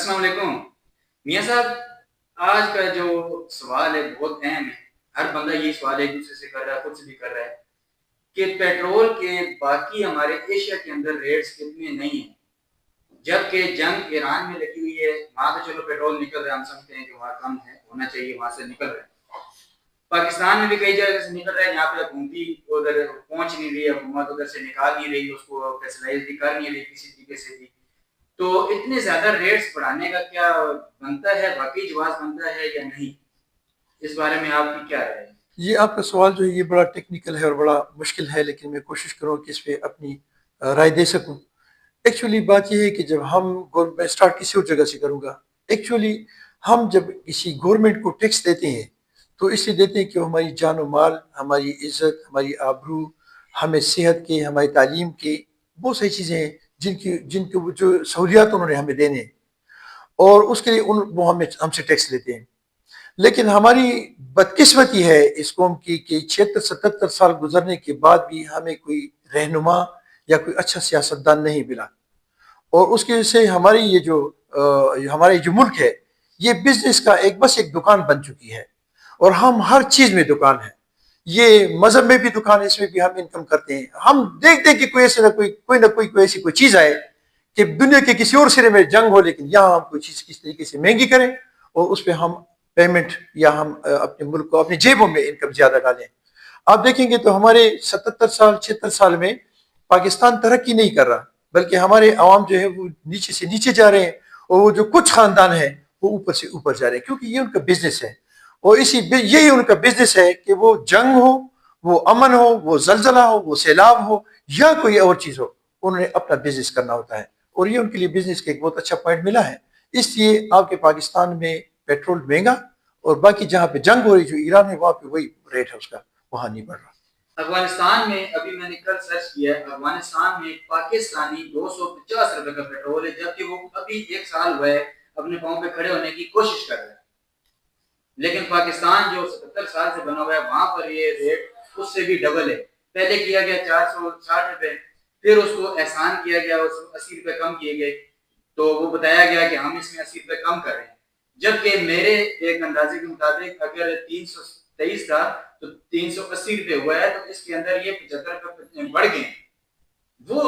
السلام علیکم میاں صاحب. آج کا جو سوال ہے بہت اہم ہے. ہر بندہ یہ سوال ایک دوسرے سے کر رہا ہے, خود سے بھی کر رہا ہے کہ پیٹرول کے باقی ہمارے ایشیا کے اندر ریٹس کتنے نہیں ہیں, جبکہ جنگ ایران میں لگی ہوئی ہے. وہاں تو چلو پیٹرول نکل رہا ہے, ہم سمجھتے ہیں کہ وہاں کم ہے, ہونا چاہیے, وہاں سے نکل رہا ہے. پاکستان میں بھی کئی جگہ سے نکل رہا ہے, یہاں پہ حکومتی ادھر پہنچ نہیں رہی, حکومت ادھر سے نکال نہیں رہی, اس کو فیصلائز بھی کر نہیں رہی کسی طریقے سے بھی. تو اتنے زیادہ ریٹس بڑھانے کا کیا بنتا ہے, واقعی جواز بنتا ہے یا نہیں, اس بارے میں آپ کی کیا رائے ہے؟ یہ آپ کا سوال جو ہے یہ بڑا ٹیکنیکل ہے اور بڑا مشکل ہے، لیکن میں کوشش کروں کہ اس پہ اپنی رائے دے سکوں. ایکچولی بات یہ ہے کہ جب میں اسٹارٹ کسی اور جگہ سے کروں گا. ایکچولی ہم جب کسی گورنمنٹ کو ٹیکس دیتے ہیں تو اس لیے دیتے ہیں کہ وہ ہماری جان و مال، ہماری عزت، ہماری آبرو، ہمیں صحت کے، ہماری تعلیم کے بہت ساری چیزیں ہیں جن کی جو سہولیات انہوں نے ہمیں دینے ہیں، اور اس کے لیے وہ ہم سے ٹیکس لیتے ہیں. لیکن ہماری بدقسمتی ہے اس قوم کی کہ 76-77 سال گزرنے کے بعد بھی ہمیں کوئی رہنما یا کوئی اچھا سیاستدان نہیں ملا. اور اس کی وجہ سے ہماری یہ ہمارے جو ملک ہے یہ بزنس کا بس ایک دکان بن چکی ہے، اور ہم ہر چیز میں دکان ہے. یہ مذہب میں بھی دکان ہے، اس میں بھی ہم انکم کرتے ہیں. ہم دیکھتے ہیں کہ کوئی ایسی کوئی چیز آئے کہ دنیا کے کسی اور سرے میں جنگ ہو، لیکن یہاں ہم کوئی چیز کس طریقے سے مہنگی کریں اور اس پہ ہم پیمنٹ یا ہم اپنے ملک کو اپنی جیبوں میں انکم زیادہ ڈالیں. آپ دیکھیں گے تو ہمارے 77 سال 76 سال میں پاکستان ترقی نہیں کر رہا، بلکہ ہمارے عوام جو ہے وہ نیچے سے نیچے جا رہے ہیں، اور وہ جو کچھ خاندان ہیں وہ اوپر سے اوپر جا رہے ہیں، کیونکہ یہ ان کا بزنس ہے. اور یہی ان کا بزنس ہے کہ وہ جنگ ہو، وہ امن ہو، وہ زلزلہ ہو، وہ سیلاب ہو یا کوئی اور چیز ہو، انہوں نے اپنا بزنس کرنا ہوتا ہے. اور یہ ان کے لیے بزنس کا ایک بہت اچھا پوائنٹ ملا ہے. اس لیے آپ کے پاکستان میں پیٹرول مہنگا، اور باقی جہاں پہ جنگ ہو رہی جو ایران ہے وہاں پہ وہی ریٹ ہے اس کا، وہاں نہیں بڑھ رہا. افغانستان میں ابھی میں نے کل سرچ کیا ہے, افغانستان میں پاکستانی 250 روپے کا پیٹرول ہے, جبکہ وہ ابھی 1 سال ہوا ہے اپنے پاؤں پہ کھڑے ہونے کی کوشش کر رہے ہیں. لیکن پاکستان جو 77 سال سے بنا ہوا ہے وہاں پر یہ ریٹ اس سے بھی ڈبل ہے. پہلے کیا گیا 460 روپے, پھر اس کو احسان کیا گیا, اس کو 80 روپے کم کیے گئے, تو وہ بتایا گیا کہ ہم اس میں 80 روپے کم کر رہے ہیں. جبکہ میرے ایک اندازے کے مطابق اگر 323 تھا تو 380 روپے ہوا ہے, تو اس کے اندر یہ 75 روپے بڑھ گئے. وہ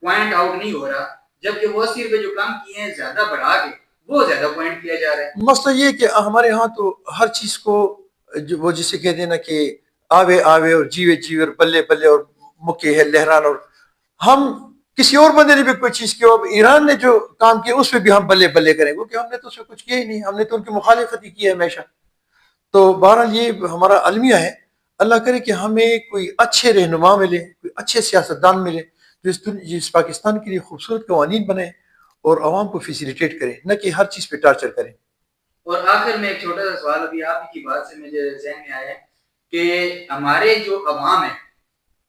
پوائنٹ آؤٹ نہیں ہو رہا, جبکہ وہ 80 روپے جو کم کیے ہیں زیادہ بڑھا کے وہ زیادہ پوائنٹ کیا جا رہا ہے. مسئلہ یہ کہ ہمارے ہاں تو ہر چیز کو وہ جسے کہتے ہیں نا کہ آوے آوے اور جیوے جیوے اور بلے بلے اور مکے ہے لہران, اور ہم کسی اور بندے نے بھی کوئی چیز کی, اب ایران نے جو کام کیا اس پہ بھی ہم بلے بلے کریں گے کہ ہم نے تو اس میں کچھ کیا ہی نہیں, ہم نے تو ان کی مخالفت ہی کی ہے ہمیشہ. تو بہرحال یہ ہمارا المیہ ہے. اللہ کرے کہ ہمیں کوئی اچھے رہنما ملے, کوئی اچھے سیاستدان ملے جو اس پاکستان کے لیے خوبصورت قوانین بنائے اور عوام کو فیسیلیٹیٹ کریں, نہ کہ ہر چیز پہ ٹارچر کریں. اور آخر میں ایک چھوٹا سا سوال ابھی آپ کی بات سے مجھے ذہن میں آیا ہے کہ ہمارے جو عوام ہے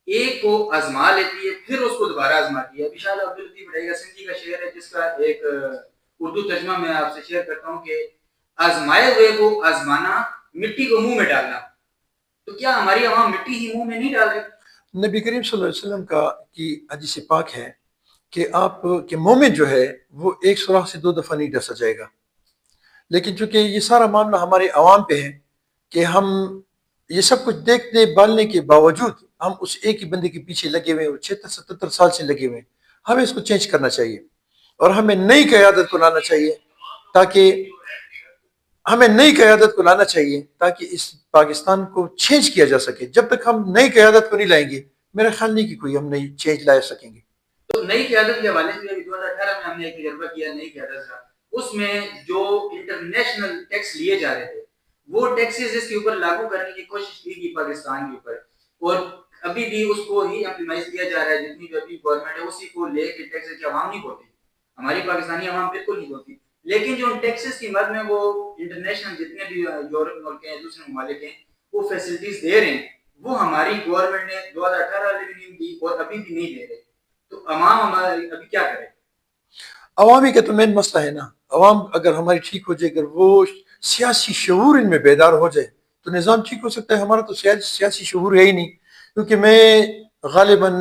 ایک کو آزما لیتی ہے پھر اس کو دوبارہ آزماتی ہے. ابھی شاید عبداللطیف بڑھئی سندھی کا شعر ہے جس کا ایک اردو ترجمہ میں آپ سے شیئر کرتا ہوں کہ آزمائے ہوئے کو آزمانا, مٹی کو منہ میں ڈالنا. تو کیا ہماری عوام مٹی ہی منہ میں نہیں ڈال رہی؟ نبی کریم صلی اللہ علیہ وسلم کی حدیث پاک ہے کہ آپ کے مومن جو ہے وہ ایک سوراخ سے 2 دفعہ نہیں ڈسا جائے گا. لیکن چونکہ یہ سارا معاملہ ہمارے عوام پہ ہے کہ ہم یہ سب کچھ دیکھنے بالنے کے باوجود ہم اس ایک ہی بندے کے پیچھے لگے ہوئے ہیں, 76-77 سال سے لگے ہوئے ہیں. ہمیں اس کو چینج کرنا چاہیے اور ہمیں نئی قیادت کو لانا چاہیے تاکہ اس پاکستان کو چینج کیا جا سکے. جب تک ہم نئی قیادت کو نہیں لائیں گے میرا خیال نہیں کہ کوئی ہم نئی چینج لا سکیں گے. تو نئی قیادت کے حوالے سے 2018 میں ہم نے ایک تجربہ کیا نئی قیادت کا. اس میں جو انٹرنیشنل ٹیکس لیے جا رہے تھے وہ ٹیکسز اس کے اوپر لاگو کرنے کی کوشش کی گئی پاکستان کے اوپر, اور ابھی بھی اس کو ہی امپلیمنٹ کیا جا رہا ہے. جتنی بھی ابھی گورنمنٹ ہے اسی کو لے کے ٹیکس کی عوام نہیں بولتی, ہماری پاکستانی عوام بالکل نہیں بولتی. لیکن جو ٹیکسز کی مد میں وہ انٹرنیشنل جتنے بھی یورپ ملک ہیں, دوسرے ممالک ہیں, وہ فیسلٹیز دے رہے ہیں, وہ ہماری گورنمنٹ نے 2018 میں بھی نہیں دی اور ابھی بھی نہیں دے رہے. تو عوام ہماری ابھی کیا کرے؟ عوامی کا تو مین مسئلہ ہے نا. عوام اگر ہماری ٹھیک ہو جائے, اگر وہ سیاسی شعور ان میں بیدار ہو جائے تو نظام ٹھیک ہو سکتا ہے. ہمارا تو سیاسی شعور ہے ہی نہیں, کیونکہ میں غالباً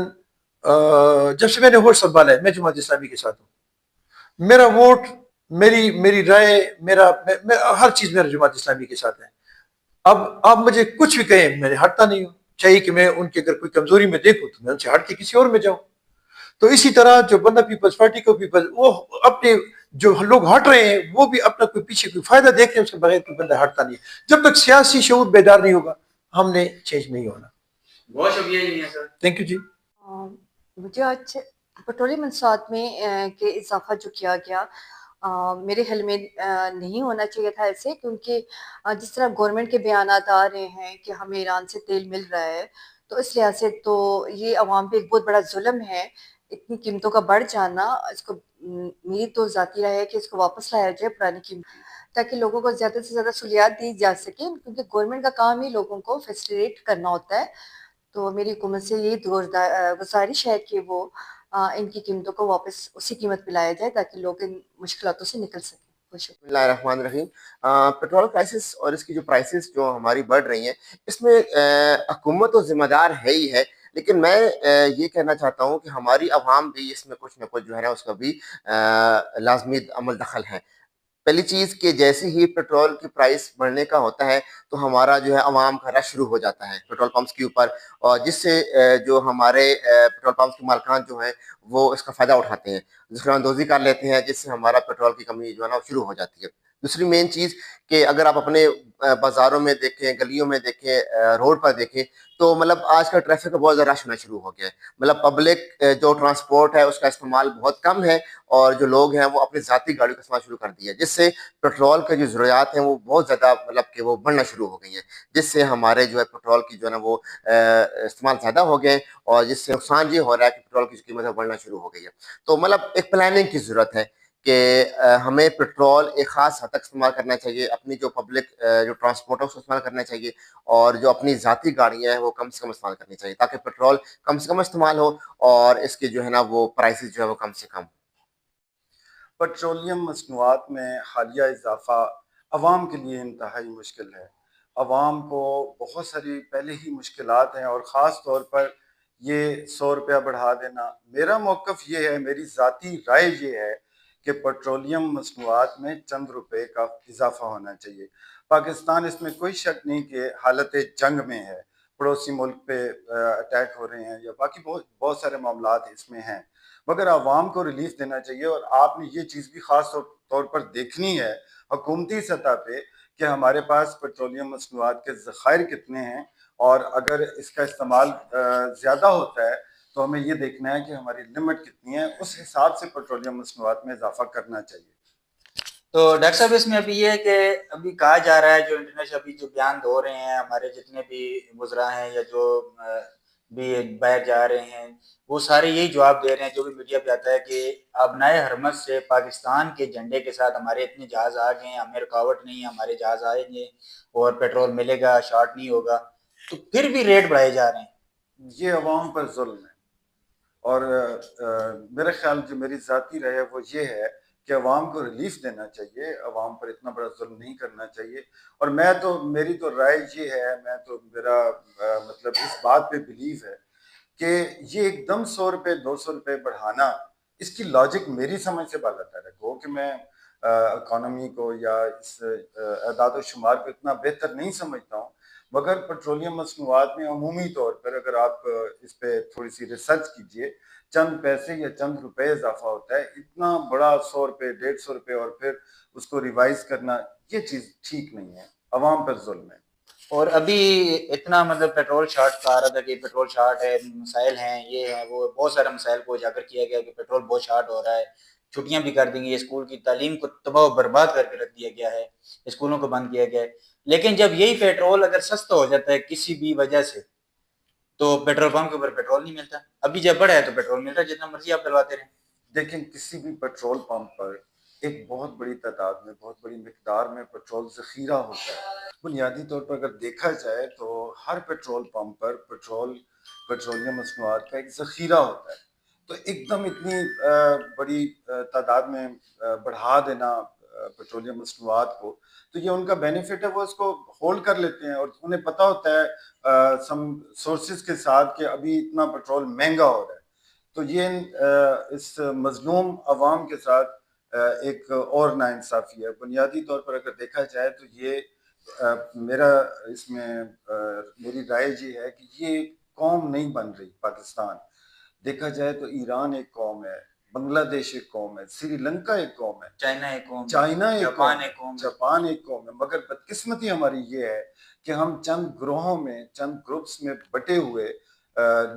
جب سے میں نے ووٹ سنبھالا ہے میں جماعت اسلامی کے ساتھ ہوں. میرا ووٹ میری رائے میں ہر چیز میرا جماعت اسلامی کے ساتھ ہے. اب آپ مجھے کچھ بھی کہیں میں ہٹتا نہیں ہوں. چاہیے کہ میں ان کی اگر کوئی کمزوری میں دیکھوں تو میں ان سے ہٹ کے کسی اور میں جاؤں. تو اسی طرح جو بندہ پیپلز پارٹی کو پیپل وہ اپنے جو لوگ ہٹ رہے ہیں وہ بھی اپنا کوئی پیچھے کوئی فائدہ دیکھ رہے ہیں, اس کے بغیر کوئی بندہ ہٹتا نہیں. جب تک سیاسی شعور بیدار نہیں ہوگا ہم نے چینج نہیں ہونا. بہت شکریہ سر. تھینک یو جی. مجھے آج پیٹرولیم منصوبات میں کہ اضافہ جو کیا گیا میرے خیال میں نہیں ہونا چاہیے تھا ایسے, کیونکہ جس طرح گورنمنٹ کے بیانات آ رہے ہیں کہ ہمیں ایران سے تیل مل رہا ہے, تو اس لحاظ سے تو یہ عوام پہ ایک بہت بڑا ظلم ہے اتنی قیمتوں کا بڑھ جانا. اس کو میری تو ذاتی رائے ہے کہ اس کو واپس لایا جائے پرانی قیمت, تاکہ لوگوں کو زیادہ سے زیادہ سہولیات دی جا سکے, کیونکہ گورنمنٹ کا کام ہی لوگوں کو فیسیلیٹ کرنا ہوتا ہے. تو میری حکومت سے یہی گزارش ہے کہ وہ ان کی قیمتوں کو واپس اسی قیمت پہ لایا جائے تاکہ لوگ ان مشکلاتوں سے نکل سکیں. بسم اللہ الرحمن الرحیم. پیٹرول کرائسس اور اس کی جو پرائسز جو ہماری بڑھ رہی ہیں, اس میں حکومت تو ذمہ دار ہے ہی ہے, لیکن میں یہ کہنا چاہتا ہوں کہ ہماری عوام بھی اس میں کچھ نہ کچھ جو ہے نا اس کا بھی لازمی عمل دخل ہے. پہلی چیز کہ جیسے ہی پیٹرول کی پرائس بڑھنے کا ہوتا ہے تو ہمارا جو ہے عوام کا رش شروع ہو جاتا ہے پیٹرول پمپس کے اوپر, اور جس سے جو ہمارے پیٹرول پمپس کے مالکان جو ہیں وہ اس کا فائدہ اٹھاتے ہیں, ذخیرہ اندوزی کر لیتے ہیں, جس سے ہمارا پیٹرول کی کمی جو ہے نا شروع ہو جاتی ہے. دوسری مین چیز کہ اگر آپ اپنے بازاروں میں دیکھیں, گلیوں میں دیکھیں, روڈ پر دیکھیں, تو مطلب آج کل ٹریفک کا بہت زیادہ رش ہونا شروع ہو گیا ہے. مطلب پبلک جو ٹرانسپورٹ ہے اس کا استعمال بہت کم ہے, اور جو لوگ ہیں وہ اپنی ذاتی گاڑیوں کا استعمال شروع کر دیا ہے, جس سے پیٹرول کے جو ضروریات ہیں وہ بہت زیادہ مطلب کہ وہ بڑھنا شروع ہو گئی ہیں, جس سے ہمارے جو ہے پیٹرول کی جو ہے نا وہ استعمال زیادہ ہو گئے, اور جس سے نقصان یہ ہو رہا ہے کہ پیٹرول کی قیمت بڑھنا شروع ہو گئی ہے. تو مطلب ایک پلاننگ کی ضرورت ہے کہ ہمیں پیٹرول ایک خاص حد تک استعمال کرنا چاہیے, اپنی جو پبلک جو ٹرانسپورٹ ہے اس کو استعمال کرنا چاہیے, اور جو اپنی ذاتی گاڑیاں ہیں وہ کم سے کم استعمال کرنی چاہیے, تاکہ پیٹرول کم سے کم استعمال ہو اور اس کی جو ہے نا وہ پرائسز جو ہے وہ کم سے کم. پیٹرولیم مصنوعات میں حالیہ اضافہ عوام کے لیے انتہائی مشکل ہے. عوام کو بہت ساری پہلے ہی مشکلات ہیں, اور خاص طور پر یہ 100 روپیہ بڑھا دینا. میرا موقف یہ ہے, میری ذاتی رائے یہ ہے کہ پیٹرولیم مصنوعات میں چند روپے کا اضافہ ہونا چاہیے. پاکستان اس میں کوئی شک نہیں کہ حالت جنگ میں ہے, پڑوسی ملک پہ اٹیک ہو رہے ہیں, یا باقی بہت سارے معاملات اس میں ہیں, مگر عوام کو ریلیف دینا چاہیے. اور آپ نے یہ چیز بھی خاص طور پر دیکھنی ہے حکومتی سطح پہ کہ ہمارے پاس پیٹرولیم مصنوعات کے ذخائر کتنے ہیں, اور اگر اس کا استعمال زیادہ ہوتا ہے تو ہمیں یہ دیکھنا ہے کہ ہماری لمٹ کتنی ہے, اس حساب سے پیٹرولیم مصنوعات میں اضافہ کرنا چاہیے. تو ڈاکٹر صاحب اس میں ابھی یہ ہے کہ ابھی کہا جا رہا ہے, جو انٹرنیشنل ابھی جو بیان ہو رہے ہیں ہمارے جتنے بھی وزراء ہیں یا جو بھی باہر جا رہے ہیں, وہ سارے یہی جواب دے رہے ہیں جو بھی میڈیا پہ آتا ہے کہ ابنائے حرمت سے پاکستان کے جھنڈے کے ساتھ ہمارے اتنے جہاز آ گئے ہیں, ہمیں رکاوٹ نہیں ہے, ہمارے جہاز آئیں گے اور پیٹرول ملے گا, شارٹ نہیں ہوگا, تو پھر بھی ریٹ بڑھائے جا رہے ہیں. یہ عوام پر ظلم ہے, اور میرا خیال جو میری ذاتی رائے ہے وہ یہ ہے کہ عوام کو ریلیف دینا چاہیے, عوام پر اتنا بڑا ظلم نہیں کرنا چاہیے. اور میری تو رائے یہ ہے, میرا مطلب اس بات پہ بلیو ہے کہ یہ ایک دم 100 روپے 200 روپے بڑھانا, اس کی لاجک میری سمجھ سے بالاتر ہے. گو کہ میں اکانومی کو یا اس اعداد و شمار کو اتنا بہتر نہیں سمجھتا ہوں, مگر پیٹرولیم مصنوعات میں عمومی طور پر اگر آپ اس پہ تھوڑی سی ریسرچ کیجئے, چند پیسے یا چند روپے اضافہ ہوتا ہے. اتنا بڑا 100 روپے 150 روپے اور پھر اس کو ریوائز کرنا, یہ چیز ٹھیک نہیں ہے, عوام پر ظلم ہے. اور ابھی اتنا مطلب پیٹرول شارٹ کا آ رہا تھا کہ پیٹرول شارٹ ہے, مسائل ہیں, یہ ہیں وہ, بہت سارے مسائل کو اجاگر کیا گیا کہ پیٹرول بہت شارٹ ہو رہا ہے, چھٹیاں بھی کر دیں گی, اسکول کی تعلیم کو تباہ و برباد کر کے رکھ دیا گیا ہے, اسکولوں کو بند کیا گیا ہے. لیکن جب یہی پیٹرول اگر سستا ہو جاتا ہے کسی بھی وجہ سے, تو پیٹرول پمپ کے اوپر پیٹرول نہیں ملتا. ابھی جب بڑھا ہے تو پیٹرول مل رہا ہے, جتنا مرضی آپ ڈلواتے رہیں. دیکھیں, کسی بھی پیٹرول پمپ پر ایک بہت بڑی تعداد میں, بہت بڑی مقدار میں پیٹرول ذخیرہ ہوتا ہے. بنیادی طور پر اگر دیکھا جائے تو ہر پیٹرول پمپ پر پیٹرولیم مصنوعات کا ایک ذخیرہ ہوتا ہے. تو ایک دم اتنی بڑی تعداد میں بڑھا دینا پیٹرولیم مصنوعات کو, تو یہ ان کا بینیفٹ ہے, وہ اس کو ہولڈ کر لیتے ہیں, اور انہیں پتہ ہوتا ہے سم سورسز کے ساتھ کہ ابھی اتنا پیٹرول مہنگا ہو رہا ہے. تو یہ اس مظلوم عوام کے ساتھ ایک اور ناانصافی ہے. بنیادی طور پر اگر دیکھا جائے تو یہ میرا اس میں میری رائے یہ ہے کہ یہ قوم نہیں بن رہی پاکستان. دیکھا جائے تو ایران ایک قوم ہے، بنگلہ دیش ایک قوم ہے، سری لنکا ایک قوم ہے، چائنا ایک قوم ہے، چائنا ایک جاپان قوم ہے، ایک قوم ہے. جاپان ایک قوم ہے. مگر بدقسمتی ہماری یہ ہے کہ ہم چند گروہوں میں، چند گروپس میں بٹے ہوئے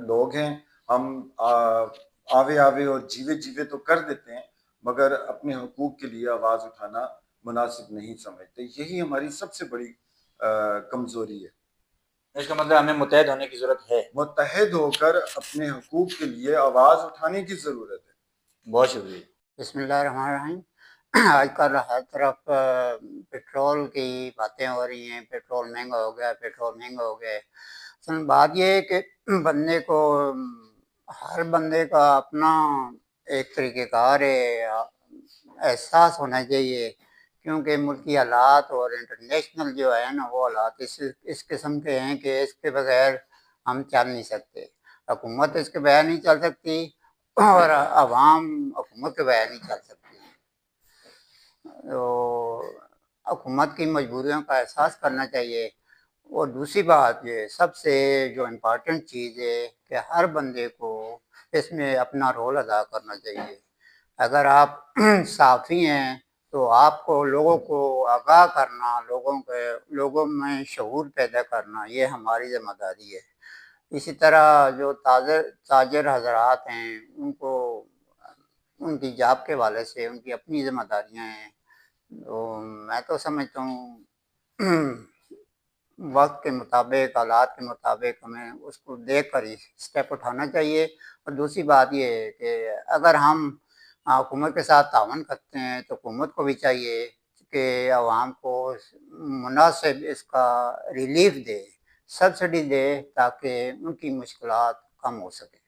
لوگ ہیں. ہم آوے آوے اور جیوے جیوے تو کر دیتے ہیں مگر اپنے حقوق کے لیے آواز اٹھانا مناسب نہیں سمجھتے. یہی ہماری سب سے بڑی کمزوری ہے. اس کا مطلب ہمیں متحد ہونے کی ضرورت ہے. متحد ہو کر اپنے حقوق کے لیے آواز اٹھانے کی ضرورت ہے. بہت شکریہ. بسم اللہ الرحمن الرحیم. آج کل ہر طرف پیٹرول کی باتیں ہو رہی ہیں، پیٹرول مہنگا ہو گیا، پیٹرول مہنگا ہو گیا. اصل بات یہ ہے کہ بندے کو، ہر بندے کا اپنا ایک طریقہ کار ہے، احساس ہونا چاہیے، کیونکہ ملکی حالات اور انٹرنیشنل جو ہے نا وہ حالات اس قسم کے ہیں کہ اس کے بغیر ہم چل نہیں سکتے. حکومت اس کے بغیر نہیں چل سکتی اور عوام حکومت کے بغیر نہیں چل سکتی. تو حکومت کی مجبوریوں کا احساس کرنا چاہیے. اور دوسری بات یہ سب سے جو امپورٹنٹ چیز ہے کہ ہر بندے کو اس میں اپنا رول ادا کرنا چاہیے. اگر آپ صحافی ہیں تو آپ کو لوگوں کو آگاہ کرنا، لوگوں میں شعور پیدا کرنا، یہ ہماری ذمہ داری ہے. اسی طرح جو تاجر حضرات ہیں ان کو ان کی جاب کے حوالے سے ان کی اپنی ذمہ داریاں ہیں. تو میں تو سمجھتا ہوں وقت کے مطابق، حالات کے مطابق ہمیں اس کو دیکھ کر ہی اسٹیپ اٹھانا چاہیے. اور دوسری بات یہ ہے کہ اگر ہم حکومت کے ساتھ تعاون کرتے ہیں تو حکومت کو بھی چاہیے کہ عوام کو مناسب اس کا ریلیف دے، سبسڈی دے، تاکہ ان کی مشکلات کم ہو سکے.